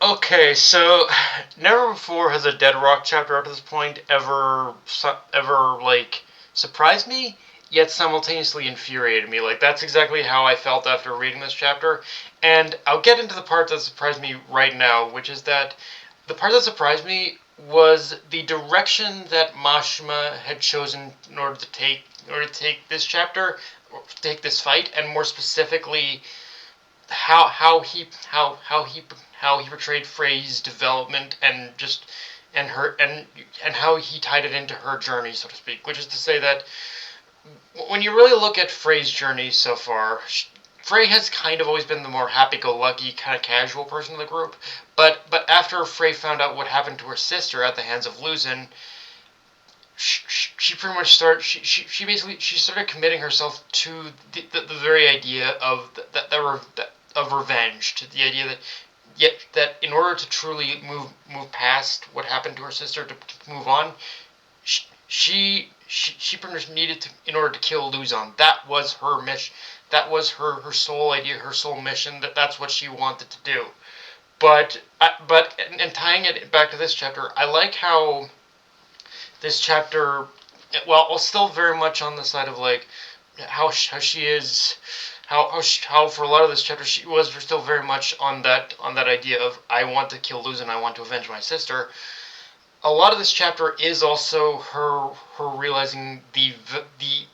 Okay, so never before has a Dead Rock chapter up to this point ever like surprised me, yet simultaneously infuriated me. Like that's exactly how I felt after reading this chapter, and I'll get into the part that surprised me right now, which is that the part that surprised me was the direction that Mashima had chosen in order to take this chapter, or take this fight, and more specifically how he portrayed Frey's development and just and how he tied it into her journey, so to speak. Which is to say that when you really look at Frey's journey so far, Frey has kind of always been the more happy-go-lucky, kind of casual person in the group. But after Frey found out what happened to her sister at the hands of Louzen, she pretty much started. She basically she started committing herself to the very idea of of revenge, to the idea that yet that in order to truly move past what happened to her sister, to move on, she pretty much needed to, in order to kill Louzen. That was her mission. That was her sole idea, her sole mission. That's what she wanted to do. But and tying it back to this chapter, I like how this chapter, well, still very much on the side of like how she is, how for a lot of this chapter she was still very much on that idea of I want to kill Luz and I want to avenge my sister. A lot of this chapter is also her realizing the the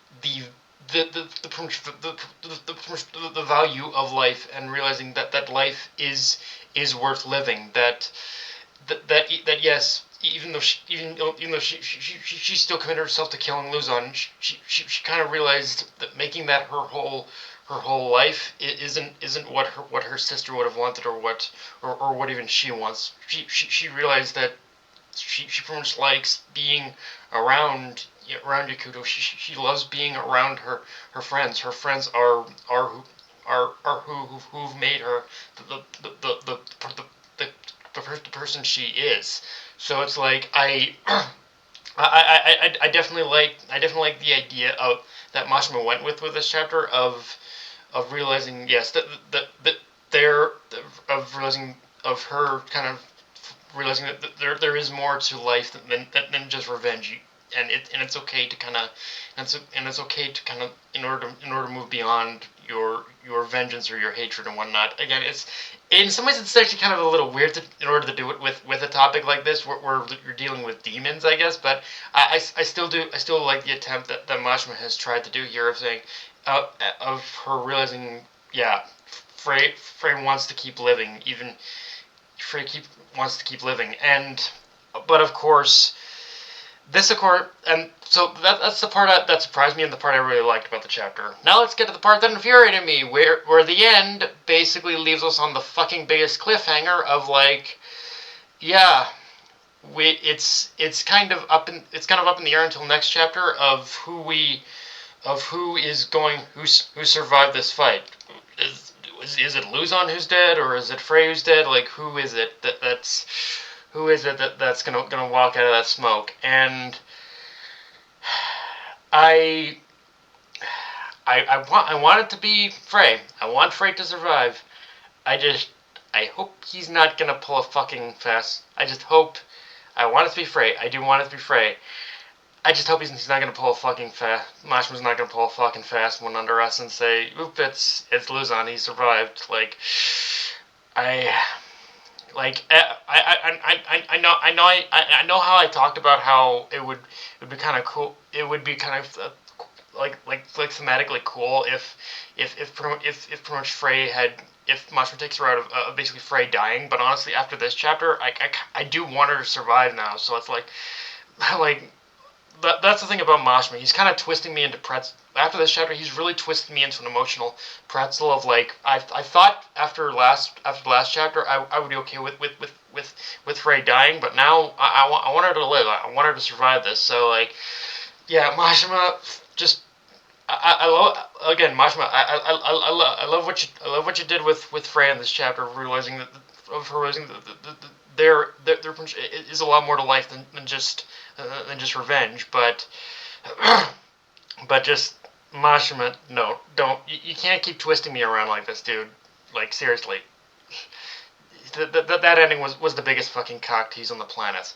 value of life, and realizing that life is worth living. That yes, even though she still committed herself to killing Luzon, she kind of realized that making that her whole life isn't what her sister would have wanted, or what even she wants. She realized that she pretty much likes being around around Yakuto. She loves being around her friends. Her friends are who've made her the the the the, the, the, the person she is. So it's like I definitely like the idea of that Mashima went with this chapter of realizing, yes, that there of realizing, of her kind of realizing that there is more to life than just revenge. And it's okay to kind of and it's okay to kind of, in order to move beyond your vengeance or your hatred and whatnot. Again, it's in some ways it's actually kind of a little weird in order to do it with a topic like this, where you're dealing with demons, I guess. But I still like the attempt that Mashima has tried to do here of saying, uh, of her realizing, yeah, Frey wants to keep living, even Frey wants to keep living. And but of course, this of course, and so that's the part that surprised me, and the part I really liked about the chapter. Now let's get to the part that infuriated me, where the end basically leaves us on the fucking biggest cliffhanger of like, yeah, it's kind of up in the air until next chapter of who survived this fight. Is it Luzon who's dead, or is it Frey who's dead? Like, who is it that's gonna walk out of that smoke? And I I want it to be Frey. I want Frey to survive. I just I hope he's not gonna pull a fucking fast. I just hope. I want it to be Frey. I do want it to be Frey. I just hope he's not gonna pull a fucking fast. Mashima's not gonna pull a fucking fast one under us and say, "Oop, it's Luzon. He survived." Like, I I know how I talked about how it would be kind of cool. It would be kind of like thematically cool if pretty much Frey had, if Mashima takes her out of basically Frey dying. But honestly, after this chapter, I do want her to survive now. So it's like like that's the thing about Mashima. He's kind of twisting me into pretzel. After this chapter, he's really twisted me into an emotional pretzel of like, I thought after the last chapter I would be okay with Frey dying, but now I want her to live. I want her to survive this. So like, yeah, Mashima, just I love, again, Mashima. I love what you did with Frey in this chapter, realizing that of her realizing that there is a lot more to life than just revenge. But just Mashima, no, don't, you can't keep twisting me around like this, dude. Like, seriously, that ending was the biggest fucking cock tease on the planet.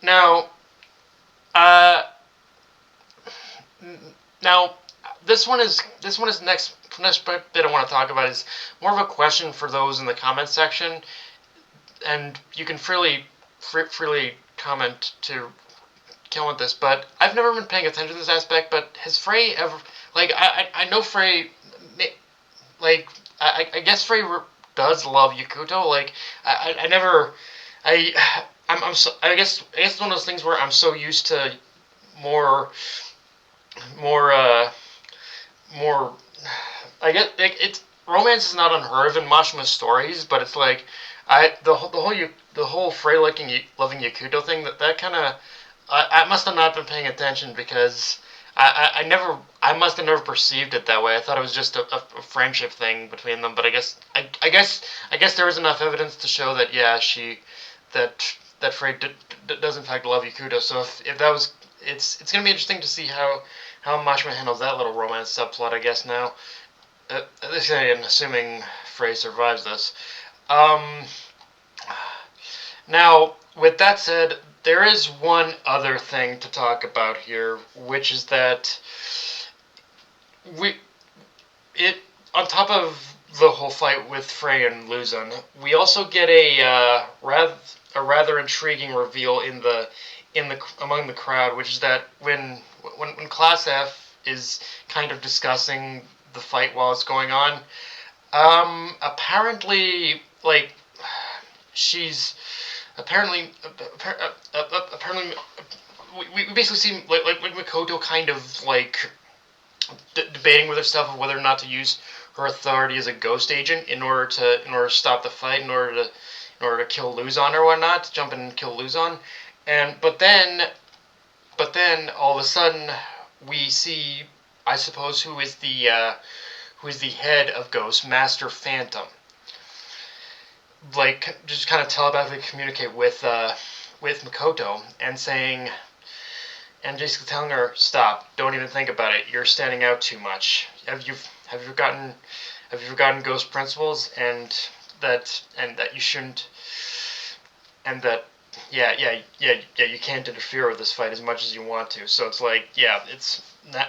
Now, uh, now, this one is next bit I want to talk about is more of a question for those in the comments section, and you can freely comment to comment this. But I've never been paying attention to this aspect. But has Frey ever, like, I know Frey, like, I guess Frey does love Yakuto. Like, I never I I'm so, I guess it's one of those things where I'm so used to more more more. I guess it's romance is not unheard of in Mashima's stories, but it's like the whole Frey loving Yakuto thing, that kind of, I must have not been paying attention, because I must have never perceived it that way. I thought it was just a friendship thing between them. But I guess there is enough evidence to show that, yeah, that Frey does in fact love Yakuto. So if that was, it's gonna be interesting to see how Mashima handles that little romance subplot, I guess, now. This again, assuming Frey survives this. Um, Now, with that said, there is one other thing to talk about here, which is that we it on top of the whole fight with Frey and Louzen, we also get a rather intriguing reveal in the among the crowd, which is that when Class F is kind of discussing the fight while it's going on, apparently, like, she's apparently we basically see, like Makoto kind of, like, debating with herself of whether or not to use her authority as a ghost agent in order to stop the fight, in order to kill Louzen or whatnot, to jump in and kill Louzen. And but then all of a sudden we see, I suppose, who is the head of Ghost, Master Phantom, like, just kind of telepathically communicate with Makoto, and basically telling her, stop, don't even think about it, you're standing out too much. Have you forgotten Ghost principles, and that you shouldn't, and that, yeah, you can't interfere with this fight as much as you want to. So it's like, yeah, it's not,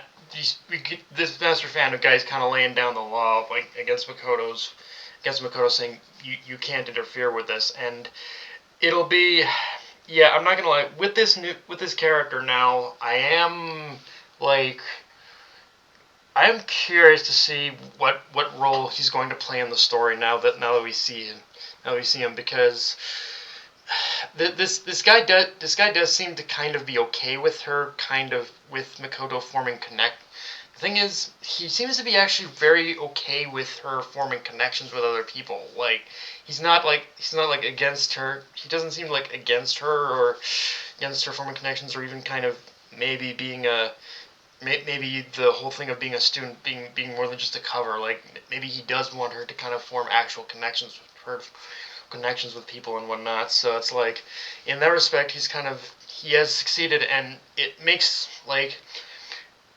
this Master Phantom guy is kind of laying down the law, like, against Makoto, saying you can't interfere with this. And it'll be, yeah, I'm not gonna lie, with this character now, like I am curious to see what role he's going to play in the story, now that we see him, because this guy does seem to kind of be okay with her, kind of, with Makoto forming connect. The thing is, he seems to be actually very okay with her forming connections with other people. Like, he's not like against her. He doesn't seem like against her, or against her forming connections, or even kind of maybe being maybe the whole thing of being a student being more than just a cover. Like, maybe he does want her to kind of form actual connections with people and whatnot. So it's like, in that respect, he has succeeded, and it makes, like,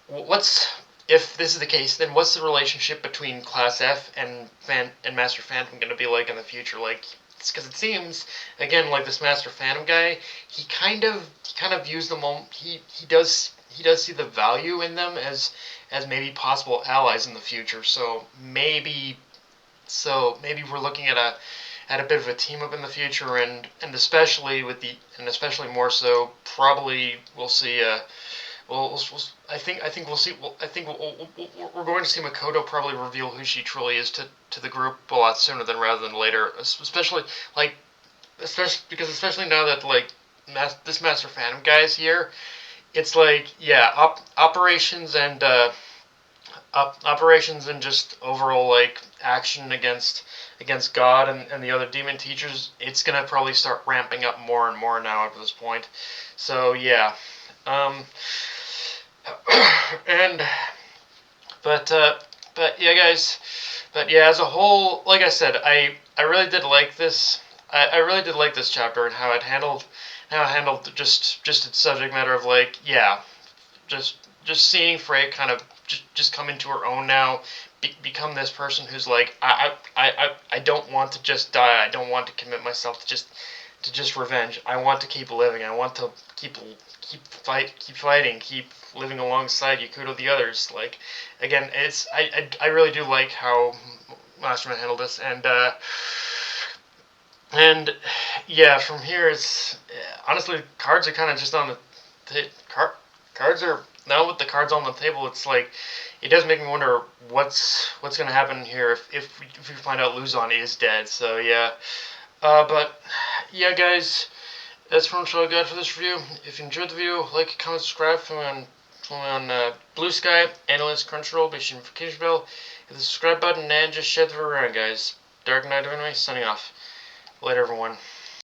what's if this is the case, then what's the relationship between Class F and Master Phantom going to be like in the future? Like, because it seems, again, like, this Master Phantom guy, he kind of views them all. He does see the value in them as maybe possible allies in the future. So maybe we're looking at a bit of a team up in the future, and especially more so, probably we'll see. I think we'll see. I think we're going to see Makoto probably reveal who she truly is to the group a lot sooner rather than later. Especially now that, like, this Master Phantom guy is here. It's like, yeah, operations and just overall, like, action against God and the other demon teachers. It's gonna probably start ramping up more and more now at this point. So yeah, um, and but yeah, guys. But yeah, as a whole, like I said, I really did like this. I really did like this chapter, and how it handled just its subject matter of, like, yeah, just seeing Frey kind of just come into her own now, become this person who's like, I don't want to just die. I don't want to commit myself to just revenge. I want to keep living. I want to keep fighting, keep living alongside Yakuto the others. Like, again, I really do like how Mashima handled this, and yeah, from here it's honestly cards are kind of just on the cards are now with the cards on the table. It's like it does make me wonder what's gonna happen here if we find out Louzen is dead. So yeah, but yeah, guys, that's pretty much all I got for this review. If you enjoyed the video, like, comment, subscribe. Follow me on Blue Sky, Analyst, Crunchyroll, be sure notification bell, hit the subscribe button, and just share the video around, guys. Dark Knight anyway, signing off. Later, everyone.